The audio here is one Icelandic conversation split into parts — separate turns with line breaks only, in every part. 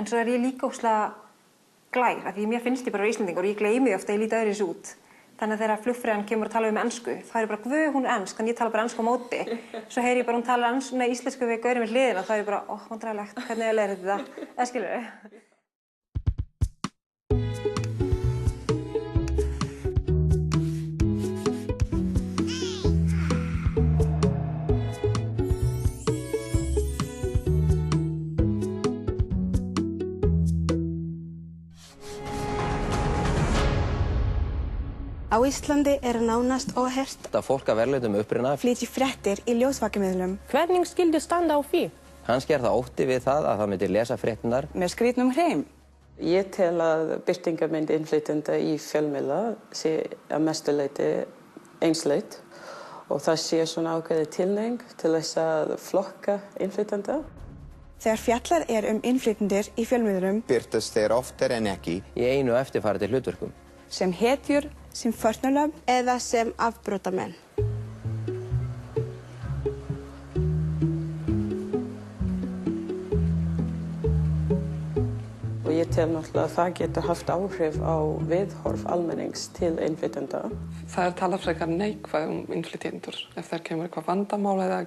En svo ég líka óslega glær, af því mér finnst ég bara Íslendingur og ég gleymi ofta að ég líti öðruvísi út. Þannig að þegar flugfreyjan kemur að tala við mig ensku, þá ég bara, guð, hún ensk, þannig ég tala bara ensku á móti. Svo heyri ég bara hún tala íslensku við gaurinn við hliðina, þá ég bara, vandræðalegt, hvernig er þetta? Eða skilurðu?
Á Íslandi nánast óheyrt
að fólk af erlendum uppruna
flytji fréttir í ljósvakamiðlum.
Hvernig skyldi standa á því?
Kannski það ótti við það að það myndi lesa fréttirnar
Með skrýtnum hreim.
Ég tel að birtingarmynd innflytjenda í fjölmiðla sé að mestu leyti einsleit og það sé svona ákveðið tilhneiging til þess að flokka innflytjenda.
Þegar fjallað innflytjendur í fjölmiðlum
birtast þeir oftar en ekki
í einu eftirfarandi hlutverkum.
Sem hetjur, sem fórnarlömb eða sem afbrotamenn.
Og ég tel náttúrulega að það getur haft áhrif á viðhorf almennings til innflytjenda.
Það talað frekar neikvæð innflytjendur ef það kemur eitthvað vandamál eða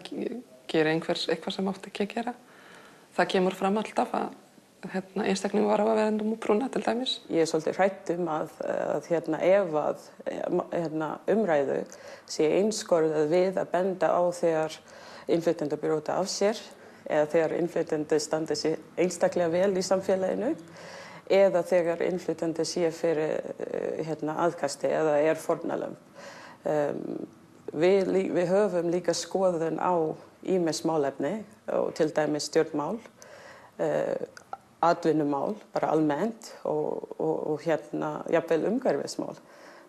gera eitthvað sem átti ekki að gera. Það kemur fram alltaf að einstaklingur var á að vera múprúna til dæmis.
Ég svolítið hrædd ef að umræðu sé einskorðað við að benda á þegar innflytjendur brjóta af sér eða þegar innflytjendur standa sig einstaklega vel í samfélaginu eða þegar innflytjendur sé fyrir aðkasti eða fórnarlömb. Við höfum líka skoðun á ýmis málefni og til dæmis stjórnmál, atvinnumál, bara almennt og jafnvel umhverfismál.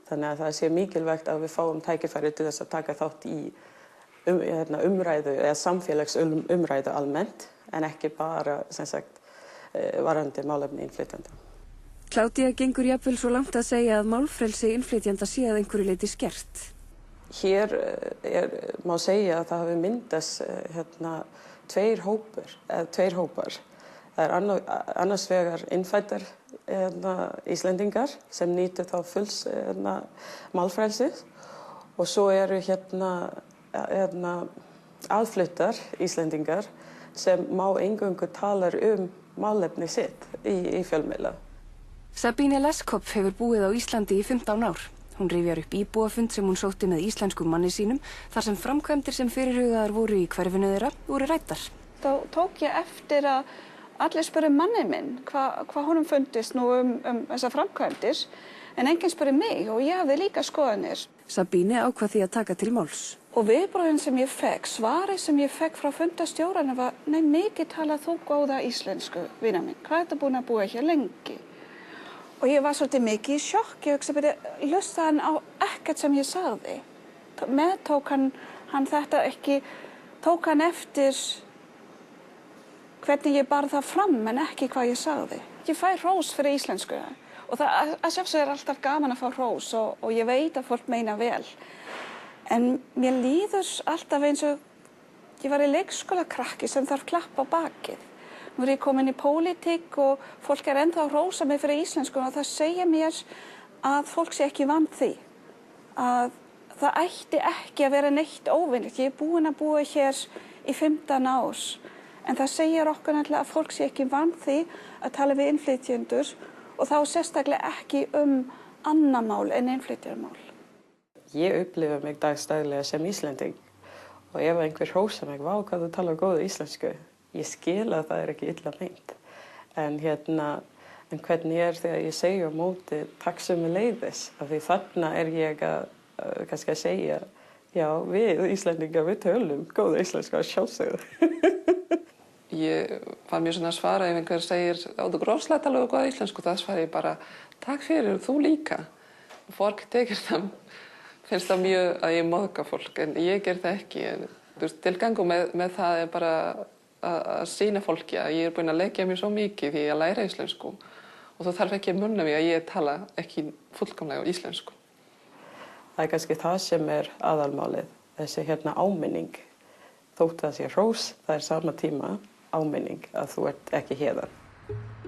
Þannig að það sé mikilvægt að við fáum tækifæri til þess að taka þátt í umræðu eða samfélagsumræðu almennt en ekki bara varðandi málefni innflytjenda.
Kládía gengur jafnvel svo langt að segja að málfrelsi innflytjenda sé að einhverju leyti skert.
Hér má segja að það hafi myndast tveir hópar. Það annars vegar innfæddar Íslendingar sem nýta þá fulls málfrelsis og svo eru aðfluttar Íslendingar sem má eingöngu talar málefni sitt í fjölmiðla.
Sabine Leskop hefur búið á Íslandi í 15 ár. Hún rifjar upp íbúafund sem hún sótti með íslenskum manni sínum þar sem framkvæmdir sem fyrirhugaðar voru í hverfinu þeirra voru ræddar.
Þá tók ég eftir að allir spurði manninn minn hvað honum fundist nú þessar framkvæmdir en enginn spurði mig og ég hafði líka skoðanir.
Sabine ákvað því að taka til máls.
Og viðbrögðin sem ég fekk, svarið sem ég fekk frá fundastjóranum var nei, mikið talað þú góða íslensku, vina minn. Hvað er þetta búin að búa hér lengi? Og ég var svolítið mikið í sjokk. Ég hugsaði, hlustaði hann á ekkert sem ég sagði. Meðtók hann þetta ekki, tók hann eftir hvernig ég bar það fram en ekki hvað ég sagði. Ég fæ hrós fyrir íslensku og það að sjálfsögðu alltaf gaman að fá hrós og ég veit að fólk meina vel. En mér líður alltaf eins og ég var í leikskólakrakki sem þarf klapp á bakið. Nú ég komin í pólitík og fólk ennþá að hrósa mig fyrir íslensku og það segja mér að fólk sé ekki vant því. Að það ætti ekki að vera neitt óvinnilegt. Ég búin að búa hér í 15 ár. En það segir okkur náttúrulega að fólk sé ekki vant því að tala við innflytjendur og þá sérstaklega ekki annað mál en innflytjendamál.
Ég upplifa mig dagstaglega sem Íslending og ef einhver hrósar mig, vá hvað þú talar góða íslensku, ég skil að það ekki illa meint. En hvernig þegar ég segja á móti takk sömuleiðis, af því þarna ég kannski að segja, já, við Íslendingar, við tölum góða íslensku að sjálfsögðu.
Ég var mjög svona að svara ef einhver segir á þú grófslega tala góða íslensku, það svar ég bara takk fyrir, þú líka. Fólk tekir það, finnst það mjög að ég móðga fólk, en ég ger það ekki. Tilgangur með það bara að sýna fólki að ég búin að leggja mér svo mikið því að læra íslensku og þú þarf ekki að munna mig að ég tala ekki fullkomlega íslensku.
Það kannski það sem aðalmálið, þessi áminning. Þótt það sé hrós, það sama tíma áminning að þú ert ekki héðan.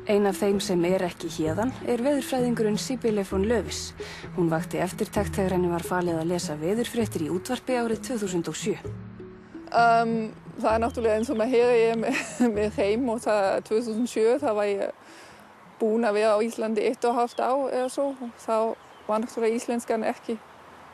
Ein af þeim sem ekki héðan veðurfræðingurinn Sibylle von Lövis. Hún vakti eftirtekt þegar henni var falið að lesa veðurfréttir í útvarpi árið 2007.
Það náttúrulega eins og maður heyrir með heim og það 2007 þá var ég búin að vera á Íslandi 1,5 ár eða svo. Þá var náttúrulega íslenskan ekki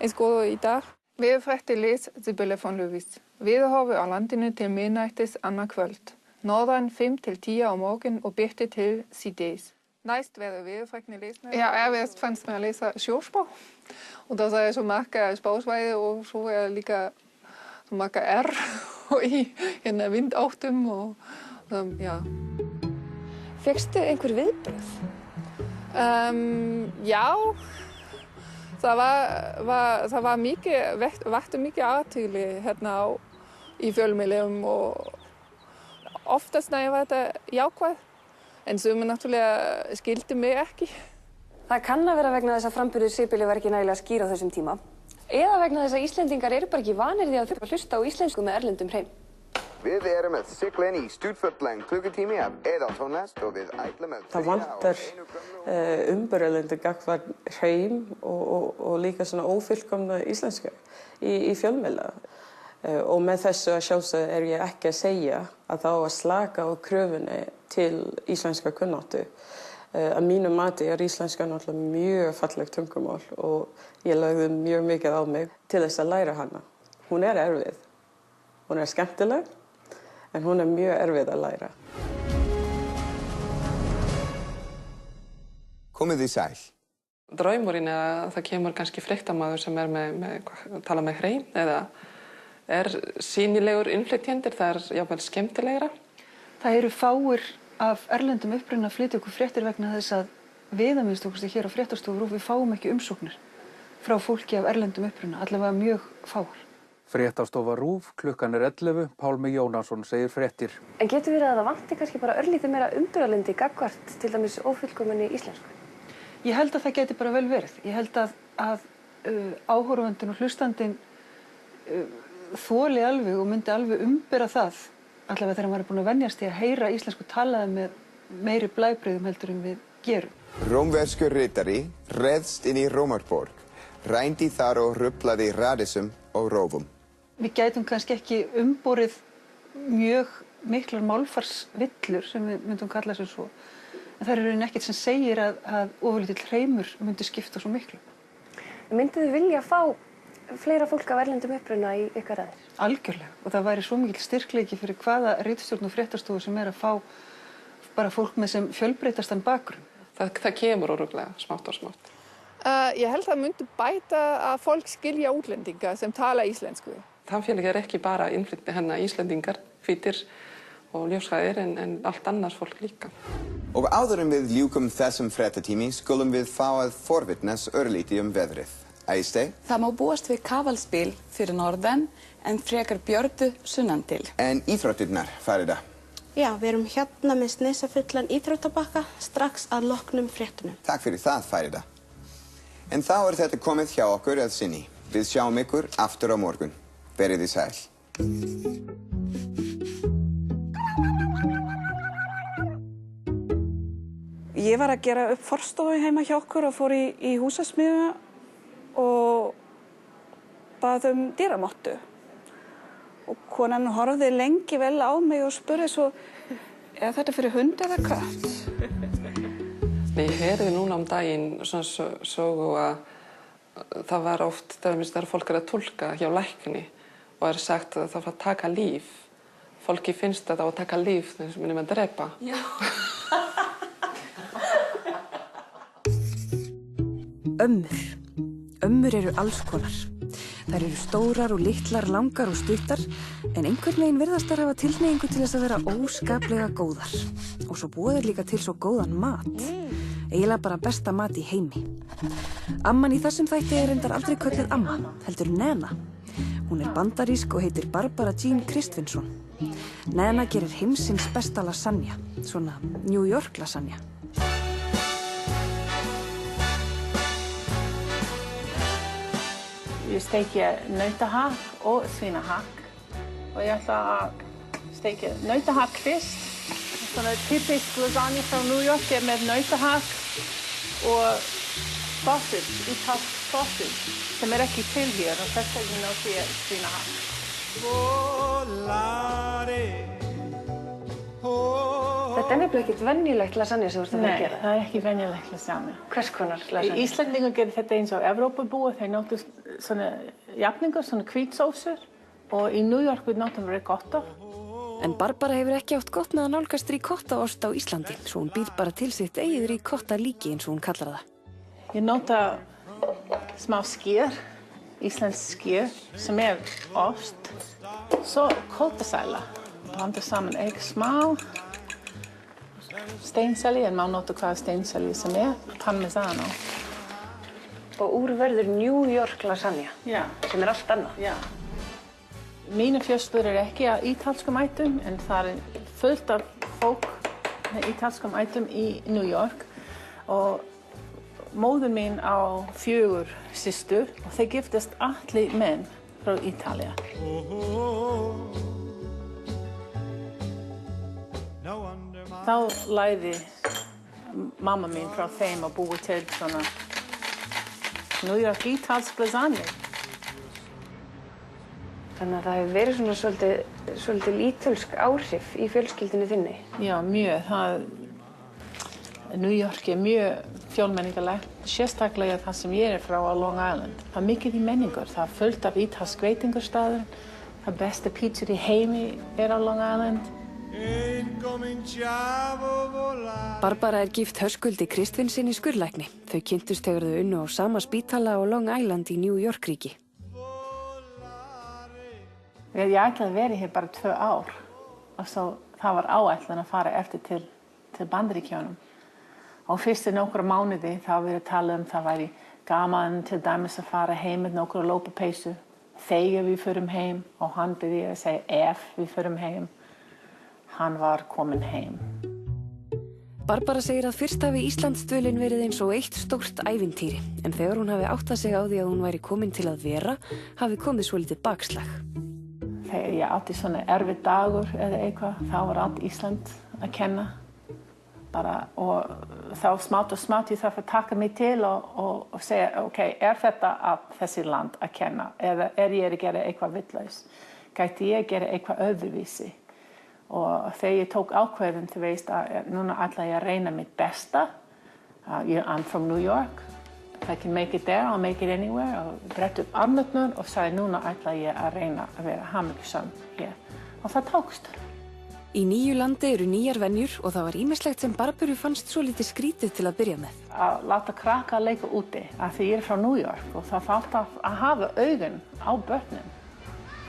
eins góð og í dag. Veðurfréttir les Sibylle von Lövis. Veðurhorfur á landinu til miðnættis annað kvöld. Norðan 5 til 10 á morgun og birti til síðdegis. Næst verður veðurfrækni lesna. Ja, erfiðast fannst mér að lesa sjóspá. Og það er svo marga spásvæði og svo líka svo marga og í vindáttum og já.
Fékkstu einhver viðbrögð?
Já, það var vakti mikið athygli hérna í fjölmiðlum og oftast var þetta jákvæð, en sumir náttúrulega skildi mig ekki.
Það kann að vera vegna þess að framburður Sibylle var ekki nægilega skýr á þessum tíma. Eða vegna þess að Íslendingar bara ekki vanir því að þurfa að hlusta á íslensku með erlendum hreim.
Við erum að sigla inn í stútfulllan klukkutími af eðaltónlist og við ætlum að...
Það vantar umburðarlyndi gagnvart hreim og líka svona ófullkomna íslenska í fjölmiðla. Og með þessu að sjálfsögðu ég ekki að segja að það á að slaka á kröfunni til íslenska kunnáttu. Að mínu mati íslenska náttúrulega mjög fallegt tungumál og ég lagði mjög mikið á mig til þess að læra hana. Hún erfið. Hún skemmtileg, en hún mjög erfið að læra.
Komið þið sæl.
Draumurinn að það kemur kannski fréttamaður sem tala með hreim eða sýnilegur innflytjendur, það jafnvel skemmtilegra.
Það eru fáir af erlendum uppruna að flytja okkur fréttir vegna þess að við að minnsta okkur hér á Fréttastofu RÚV við fáum ekki umsóknir frá fólki af erlendum uppruna, allavega mjög fáar.
Fréttastofa RÚV, klukkan 11, Pálmi Jónasson segir fréttir.
En getur verið að það vanti kannski bara örlítið meira umburðarlyndi gagnvart til dæmis ófullkominni íslensku?
Ég held að það geti bara vel verið. Ég held að áhorfandinn og hlustandinn þoli alveg og myndi alveg umbera það, allavega þegar maður búin að venjast í að heyra íslensku talaði með meiri blæbrigðum heldur en við gerum.
Rómverskur ritari réðst inn í Rómarborg, rændi þar og ruflaði radissum og rófum.
Við gætum kannski ekki umborið mjög miklar málfarsvillur sem við myndum kalla sem svo, en það er ekkert sem segir að ofurlítill hreimur myndi skipta svo miklu.
Myndið þið vilja fá fleira fólk af erlendum uppruna í ykkar raðir?
Algjörlega, og það væri svo mikill styrkleiki fyrir hvaða ritstjórn og fréttastofu sem að fá bara fólk með sem fjölbreyttastan bakgrunn.
Það kemur örugglega smátt og smátt.
Ég held að það myndi bæta að fólk skilja útlendinga sem tala íslensku.
Samfélagið ekki bara íslendingar, hvítir og ljóshærðir en allt annars fólk líka.
Og áður en við ljúkum þessum fréttatími skulum við fá að forvitnast örlítið veðrið. Æste?
Það má búast við kafalspil fyrir norðan en frekar björtu sunnan til.
En íþróttirnar, Farida?
Já, við erum hérna með snesafullan íþróttabakka strax að loknum fréttunum.
Takk fyrir það, Farida. En þá þetta komið hjá okkur að sinni. Við sjáum ykkur aftur á morgun. Verið þið sæl.
Ég var að gera upp forstofu heima hjá okkur og fór í húsasmiðjuna og bað dýramottu. Og konan horfði lengi vel á mig og spurði svo, þetta fyrir hund eða kött?
Ég heyrði núna daginn svona sögu að það var oft, þegar fólk að túlka hjá lækni og sagt að það var að taka líf. Fólki finnst að það var að taka líf, þess að að drepa.
Já. Ömmur eru alls konar. Þær eru stórar og litlar, langar og stuttar, en einhvern veginn virðast þær hafa tilhneigingu til þess að vera óskaplega góðar. Og svo búa þær líka til svo góðan mat. Eiginlega bara besta mat í heimi. Amman í þessum þætti reyndar aldrei kölluð amma, heldur Nena. Hún bandarísk og heitir Barbara Jean Kristvinsson. Nena gerir heimsins besta lasagna, svona New York lasagna.
Ég steiki nautahakk og svínahakk og ég ætla að steikja nautahakk fyrst. Svona typisk lasagne frá New York með nautahakk og sausage, ítalsk sausage, sem ekki til hér og þess vegna noti ég svínahakk.
Þetta nefnilega ekkert venjulegt lasagne sem þú ert að
Nei,
gera.
það ekki venjulegt lasagne.
Hvers konar lasagne?
Íslendingar gerir þetta eins og Evrópubúar, þeir notu svona jafningar, svona hvítsósur og í New York við notum ricotta.
En Barbara hefur ekki átt gott með að nálgast ricottaost á Íslandi, svo hún býr bara til sitt eigið ricotta líki eins og hún kallar það.
Ég nota smá skyr, íslensk skyr, sem ost, svo kótasæla. Blanda saman egg smá, steinselji, en má nota hvaða steinselji sem parmesano.
Og úr verður New York lasagne, sem allt annað.
Já. Mína fjölskyldur ekki að ítalskum ættum, en það fullt af fólk með ítalskum ættum í New York. Og móður mín á 4 systur og þeir giftast allir menn frá Ítalía. Þá lærði mamma mín frá þeim að búa til svona New York ítalsk lasagne.
Þannig að það hefur verið svona svolítið ítölsk áhrif í fjölskyldunni þinni.
Já, mjög. New York mjög fjölmenningarlegt, sérstaklega það sem ég frá á Long Island. Það mikið í menningur, það fullt af ítalsk veitingastaður, það besta pítsur í heimi á Long Island.
Barbara gift Höskuldi Kristfinnssyni skurðlækni. Þau kynntust þegar þau unnu á sama spítala á Long Island í New York ríki.
Ég ætlaði að vera hér bara 2 ár og svo það var áætlan að fara eftir til Bandaríkjunum. Og fyrstu nokkra mánuði þá verið að tala það væri gaman til dæmis að fara heim með nokkra lópapeysu. Þegar við förum heim og hann byrjaði að segja ef við förum heim. Hann var kominn heim.
Barbara segir að fyrst hafi Íslandsdvölin verið eins og eitt stórt ævintýri, en þegar hún hafi áttað sig á því að hún væri komin til að vera, hafi komið svolítið bakslag.
Þegar ég átti svona erfið dagur eða eitthvað, þá var allt Ísland að kenna. Og þá smátt og smátt ég þarf að taka mig til og segja, ok, þetta þessi land að kenna? Eða ég að gera eitthvað vitlaus? Gæti ég að gera eitthvað öðruvísi? Og þegar ég tók ákveðin, þú veist, að núna ætla ég að reyna mitt besta. I'm from New York. If I can make it there, I'll make it anywhere. Og brett upp armarnar og sagði núna ætla ég að reyna að vera hamingjusöm hér. Og það tókst.
Í nýju landi eru nýjar venjur og það var ýmislegt sem Barbaru fannst svolítið skrítið til að byrja með.
Að láta krakka að leika úti, af því ég frá New York og það þarf að hafa augun á börnum.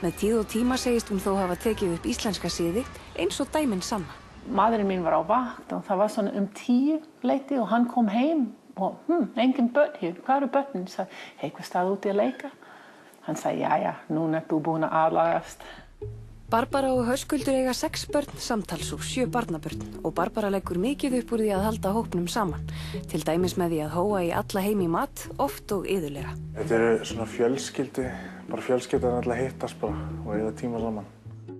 Með tíð og tíma segist hún þó hafa tekið upp íslenska siði eins og dæmin sanna.
Maðurinn mín var á vakt og það var svona 10 leyti og hann kom heim og engin börn hér, hvað eru börnin? Ég sagði, hvað staði úti að leika? Hann sagði, já, núna þú búin að aðlagast.
Barbara og Höskuldur eiga 6 börn, samtals og 7 barnabörn og Barbara leggur mikið upp úr því að halda hópnum saman, til dæmis með því að hóa í alla heim í mat, oft og iðulega.
Þetta eru svona fjölskyldi, bara fjölskyldan alltaf hittast bara og eiga tíma saman.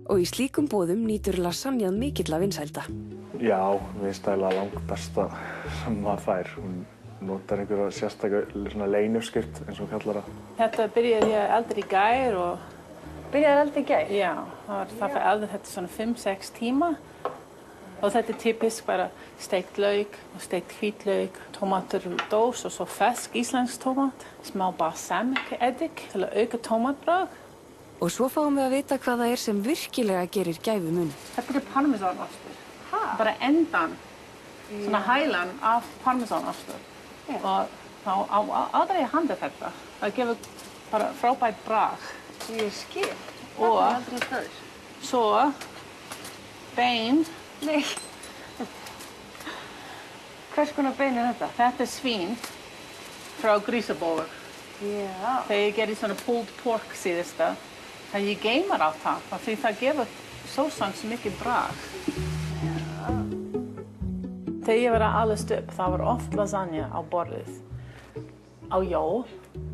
Og í slíkum boðum nýtur lasagnað mikilla vinsælda.
Já, við stæla langt besta sem maður fær. Hún notar einhverja sérstaklega leynuskrift eins og kallar það.
Þetta byrjaði ég að elda í gær og...
Byrjaði að elda í gær?
Já, það fyrir að elda þetta svona 5-6 tíma. Og þetta typisk bara steikt lauk og steikt hvítlauk, tómatur úr dós og svo fersk íslensk tómat, smá balsamic eddik til að auka tómatbragð.
Og svo fáum við að vita hvað það sem virkilega gerir gæfumun.
Þetta parmesanostur. Bara endan, svona hælan af parmesanostur. Og þá aldrei að handa þetta. Það gefur bara frábært bragð.
Ég skil.
Og svo bein.
Nei. Hvers konar bein þetta?
Þetta svín frá grísabógur.
Já.
Þegar ég gerði svona pulled pork síðasta, það ég geymar á það, því það gefur sósan svo mikið bragð. Þegar ég var að alast upp, það var oft lasagne á borðið. Á jól,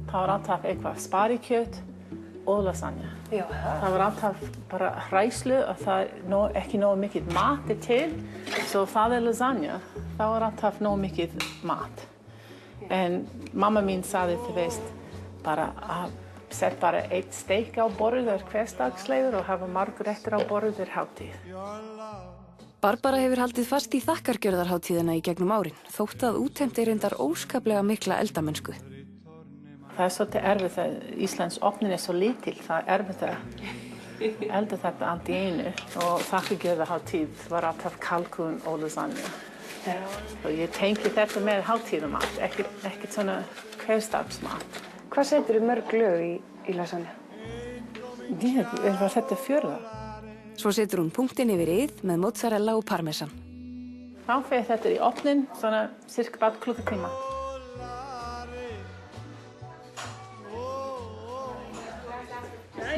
það var alltaf eitthvað sparikjöt, og lasagna.
Já.
Það var alltaf bara hræslu að það ekki nógu mikið mat til, svo það lasagna, það var alltaf nógu mikið mat. En mamma mín sagði, þú veist, bara að setja bara eitt steik á borðið hversdagslegur og hafa margur réttir á borðið hátíð.
Barbara hefur haldið fast í þakkargjörðarhátíðina í gegnum árin, þótt að útheimti reyndar óskaplega mikla eldamennsku.
Það svolítið erfitt að Íslands opnin svo lítil, það erfitt að elda þetta allt í einu og þakkargjörðarhátíð var alltaf kalkún og lasagna. Og ég tengi þetta með hátíðumat, ekkert svona hversdagsmat.
Hvað seturðu mörg lög í lasagna?
Var þetta 4.
Svo setur hún punktinn yfir ið með mozzarella og parmesan.
Þá fer þetta í opnin, svona cirka bara klukkutíma.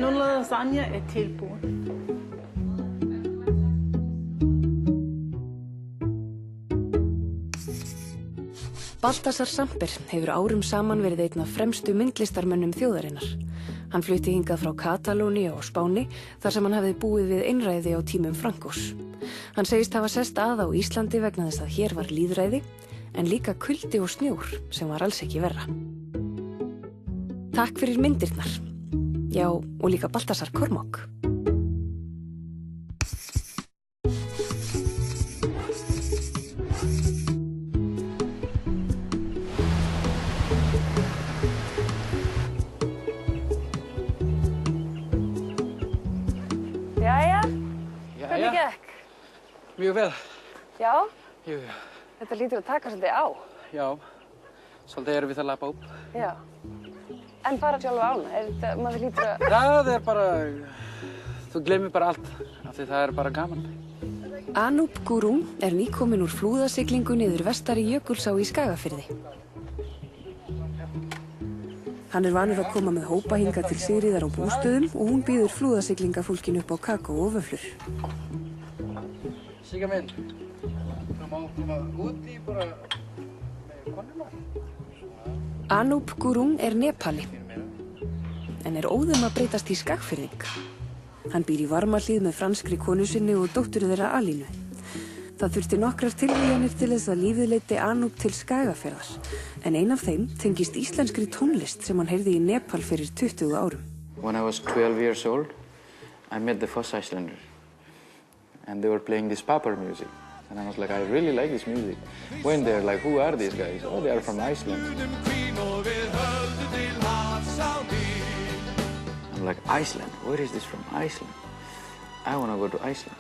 Núna lasagna tilbúin.
Baltasar Samper hefur árum saman verið einn af fremstu myndlistarmönnum þjóðarinnar. Hann flutti hingað frá Katalóníu á Spáni þar sem hann hafði búið við einræði á tímum Frankos. Hann segist hafa sest að á Íslandi vegna þess að hér var lýðræði en líka kuldi og snjór sem var alls ekki verra. Takk fyrir myndirnar. Já, og líka Baltasar Kormák.
Jæja, hvernig gekk?
Mjög vel.
Já?
Jú.
Þetta lítur að taka svolítið á.
Já, svolítið erum við að labba upp.
Já. En bara sjálfa ána, maður lítur að...
Það bara, þú gleymir bara allt, af því það bara gaman.
Anup Gurung nýkominn úr flúðasiglingu niður vestari Jökulsá í Skagafirði. Hann vanur að koma með hópa hingað til Sigríðar á bústöðum og hún býður flúðasiglingafólkinu upp á kakó og vöflur.
Sigga minn, þú má koma úti bara með konuna.
Anup Gurung Nepali, en óðum að breytast í Skagfirðing. Hann býr í Varmahlíð með franskri konu sinni og dóttur þeirra Alínu. Það þurfti nokkrar tilvíjanir til þess að lífið leiddi Anup til Skagafjarðar, en ein af þeim tengist íslenskri tónlist sem hann heyrði í Nepal fyrir 20 árum.
When I was 12 years old, I met the first Icelanders, and they were playing this papar music. And I was like, I really like this music. When they're like, who are these guys? Oh, they are from Iceland. I'm like, Iceland? Where is this from? Iceland? I want to go to Iceland.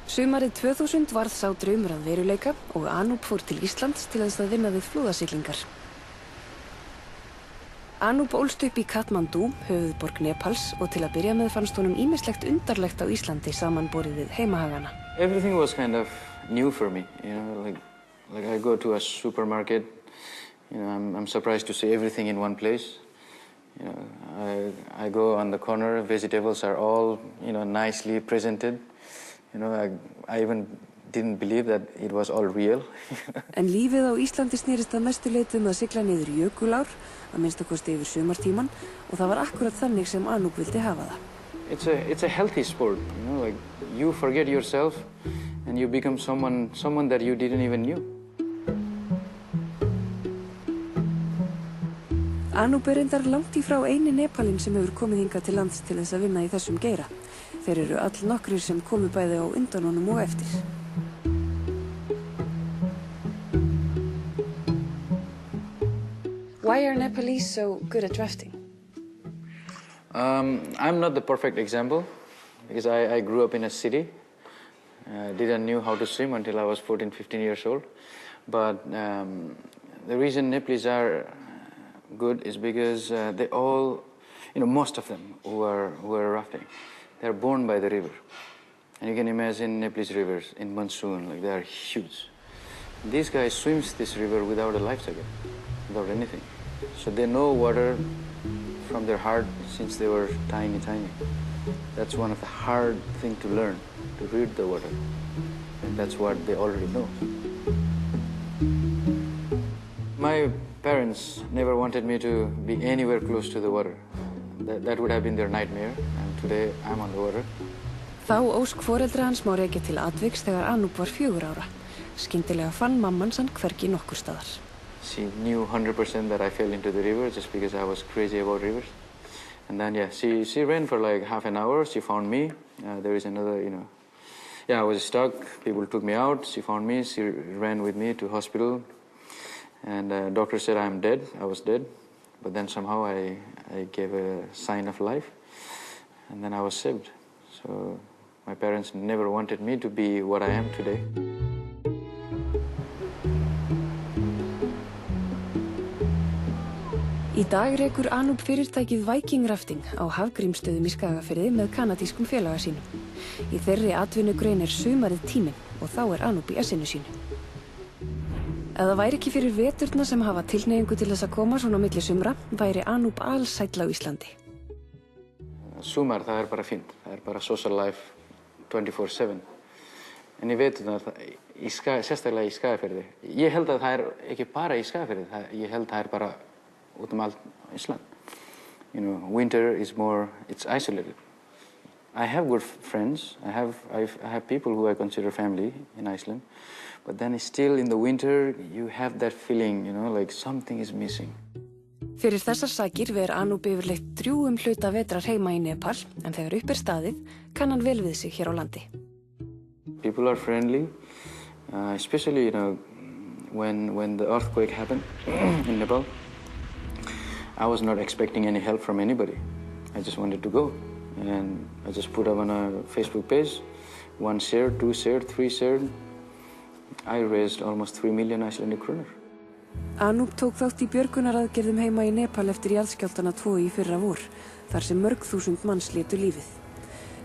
Sumarið 2000 varð sá draumur að veruleika og Anup fór til Íslands til þess að vinna við flúðasiglingar. Anup ólst upp í Katmandú, höfuðborg Nepals, og til að byrja með fannst honum ýmislegt undarlegt á Íslandi samanborið við heimahagana.
Everything was kind of new for me, you know, like I go to a supermarket, you know, I'm surprised to see everything in one place. You know, I go on the corner, vegetables are all, you know, nicely presented. You know, I even didn't believe that it was all real.
En lífið á Íslandi snerist að mestu leyti að sigla niður jökulár, að minnsta kosti yfir sumartíman, og það var akkurat þannig sem Anup vildi hafa það.
It's a healthy sport, you know, like you forget yourself and you become someone that you didn't even knew.
Anup reyndar langt í frá eini Nepalinn sem hefur komið hingað til lands til þess að vinna í þessum geira. Þeir eru all nokkrir sem komu bæði á undan honum og eftir.
Why are Nepalese so good at drafting?
I'm not the perfect example because I grew up in a city. I didn't know how to swim until I was 14, 15 years old. But the reason Nepalese are good is because they all, you know, most of them who are rafting, they're born by the river. And you can imagine Nepalese rivers in monsoon, like they are huge. These guys swims this river without a life jacket, without anything. So they know water from their heart since they were tiny. That's one of the hard things to learn, to read the water. And that's what they already know. My parents never wanted me to be anywhere close to the water. that would have been their nightmare, and today I'm on the water.
Þá ósk foreldra hans má rekja til atviks þegar Anoop var 4 ára. Skyndilega fann mammans hann hvergi nokkur staðar.
She knew 100% that I fell into the river just because I was crazy about rivers. And then, yeah, she ran for like half an hour. She found me. There is another, I was stuck. People took me out. She found me. She ran with me to hospital. And doctor said I'm dead. I was dead. But then somehow I gave a sign of life. And then I was saved. So my parents never wanted me to be what I am today.
Í dag rekur Anoop fyrirtækið Viking Rafting á Hafgrímsstöðum í Skagafirði með kanadískum félaga sínum. Í þeirri atvinnugrein sumarið tíminn og þá Anoop í essinu sínu. Ef það væri ekki fyrir veturna sem hafa tilhneigingu til þess að koma svona á milli sumra, væri Anoop alsæll á Íslandi.
Sumar, það bara fínt. Það bara social life 24/7. En í veturna, sérstaklega í Skagafirði. Ég held að það ekki bara í Skagafirði. Ég held að það bara út allt Ísland. Winter is more, it's isolated. I have good friends. I have people who I consider family in Iceland. But then still in the winter, you have that feeling, like something is missing.
Fyrir þessar sakir ver Anoop yfirleitt drjúgum hluta vetrar heima í Nepal, en þegar upp staðið, kann hann vel við sig hér á landi.
People are friendly, especially, when the earthquake happened in Nepal. I was not expecting any help from anybody. I just wanted to go. And I just put up on a Facebook page. 1 share, 2 share, 3 share. I raised almost 3 million Icelandic krónur.
Anoop tók þátt í björgunaraðgerðum heima í Nepal eftir jarðskjálftana 2 í fyrra vor, þar sem mörg þúsund manns létu lífið.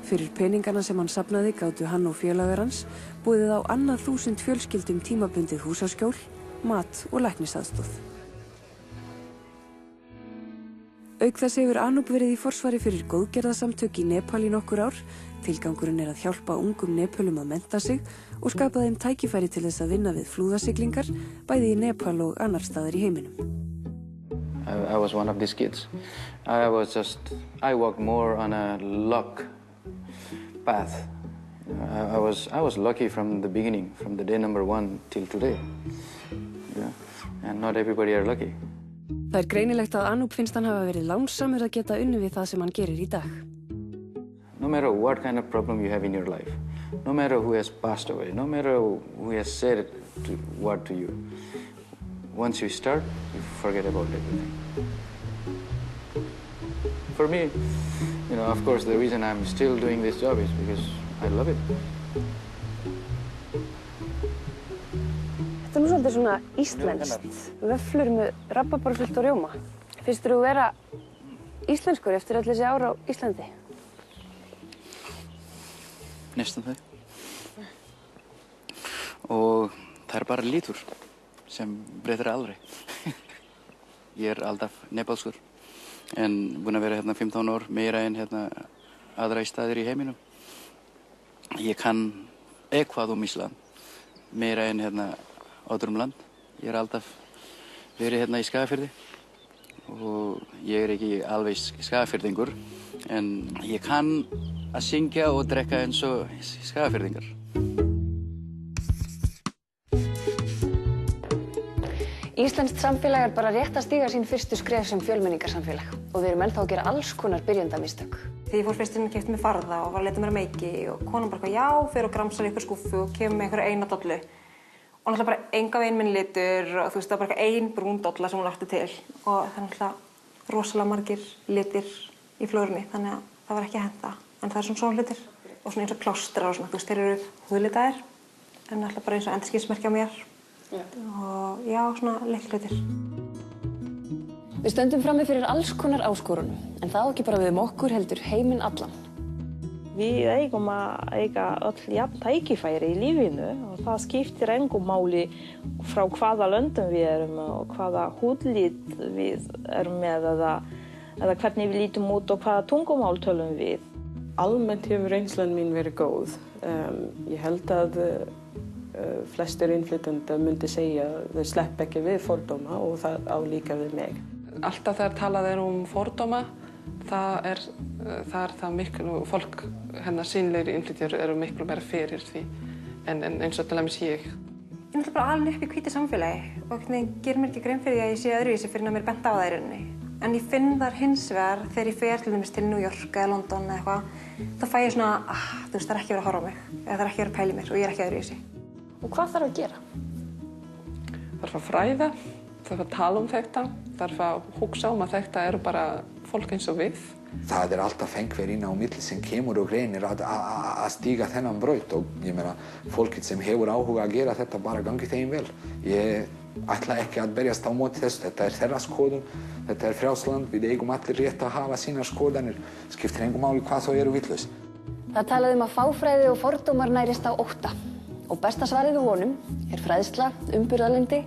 Fyrir peningana sem hann safnaði gátu hann og félagar hans boðið á annað 1000 fjölskyldum tímabundið húsaskjól, mat og læknisaðstoð. Auk þess hefur Anoop verið í forsvari fyrir góðgerðasamtök í Nepal í nokkur ár. Tilgangurinn að hjálpa ungum Nepölum að mennta sig og skapa þeim tækifæri til þess að vinna við flúðasiglingar, bæði í Nepal og annar staðar í heiminum.
I was one of these kids. I walked more on a luck path. I was lucky from the beginning, from the day number 1 till today. And not everybody are lucky.
Það greinilegt að Anoop finnst hann hafa verið lánsamur að geta unnið við það sem hann gerir í dag.
No matter what kind of problem you have in your life, no matter who has passed away, no matter who has said what to you, once you start, you forget about everything. For me, of course, the reason I'm still doing this job is because I love it.
Þetta svolítið svona íslenskt, vöfflur með rabarbarasultu og rjóma. Finnst þú vera íslenskur eftir öll þessi ár á Íslandi?
Næstum þau. Og það bara litur sem breytir aldrei. Ég alltaf nepalskur, en búinn að vera hérna 15 ár, meira en hérna aðra staðir í heiminum. Ég kann eitthvað Ísland, meira en hérna öðrum land. Ég alltaf verið hérna í Skagafirði og ég ekki alveg Skagafirðingur, en ég kann að syngja og drekka eins og Skagafirðingar.
Íslenskt samfélag bara rétt að stíga sín fyrstu skref sem fjölmenningarsamfélag og við erum ennþá að gera alls konar byrjandamistök.
Þegar ég fór fyrst inn og keypti mér farða og var að leta mér að meiki og konan bara já, fer og gramsar í ykkur skúffu og kemur með einhverja eina dollu. Og náttúrulega bara enga veginn minn litur og þú veist það var bara ein brún dolla sem hún átti til og það náttúrulega rosalega margir litir í flórunni þannig að það var ekki að henta. En það svona hlutir og svona eins og plástrar og svona, þú veist þeir eru húðlitaðir en náttúrulega bara eins og endurskinsmerki á mér og já, svona litlu hlutir.
Við stöndum frammi fyrir alls konar áskorunum en það á ekki bara við okkur heldur heiminn allan.
Við eigum að eiga öll jafn tækifæri í lífinu og það skiptir engu máli frá hvaða löndum við erum og hvaða húðlit við erum með eða hvernig við lítum út og hvaða tungumál tölum við.
Almennt hefur reynslan mín verið góð. Ég held að flestir innflytjenda myndi segja að þau slepp ekki við fordóma og það á líka við mig.
Alltaf þegar talað fordóma það er miklu, fólk hennar sýnilegri innflytjendur eru miklu meira fyrir því en eins og til dæmis ég.
Ég er bara alin upp í hvítu samfélagi og ger mér ekki grein fyrir því að ég sé öðruvísi fyrir að mér bent á það í rauninni. En ég finn þar hins vegar þegar ég fer til dæmis til New York eða London eða eitthvað, þá fæ ég svona, þú veist, það er ekki verið að horfa á mig eða það er ekki verið að pæla í mér og ég er ekki öðruvísi.
Og hvað þarf að gera?
Þarf að fræða, þarf að tala þetta, þarf að hugsa að þetta eru bara fólk eins og við.
Það er alltaf einhver inn á milli sem kemur og reynir að stíga þennan braut og ég meina, fólkið sem hefur áhuga að gera þetta bara gangi þeim vel. Ég ætla ekki að berjast á móti þessu, þetta er þeirra skoðun, þetta er frjálst land, við eigum allir rétt að hafa sínar skoðanir, skiptir engum máli hvað þau eru vitlaus.
Það talaði að fáfræði og fordómar nærist á ótta og besta svarið við honum er fræðsla, umburðarlyndi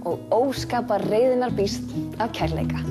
og óskapar reiðinnar býst af kærleika.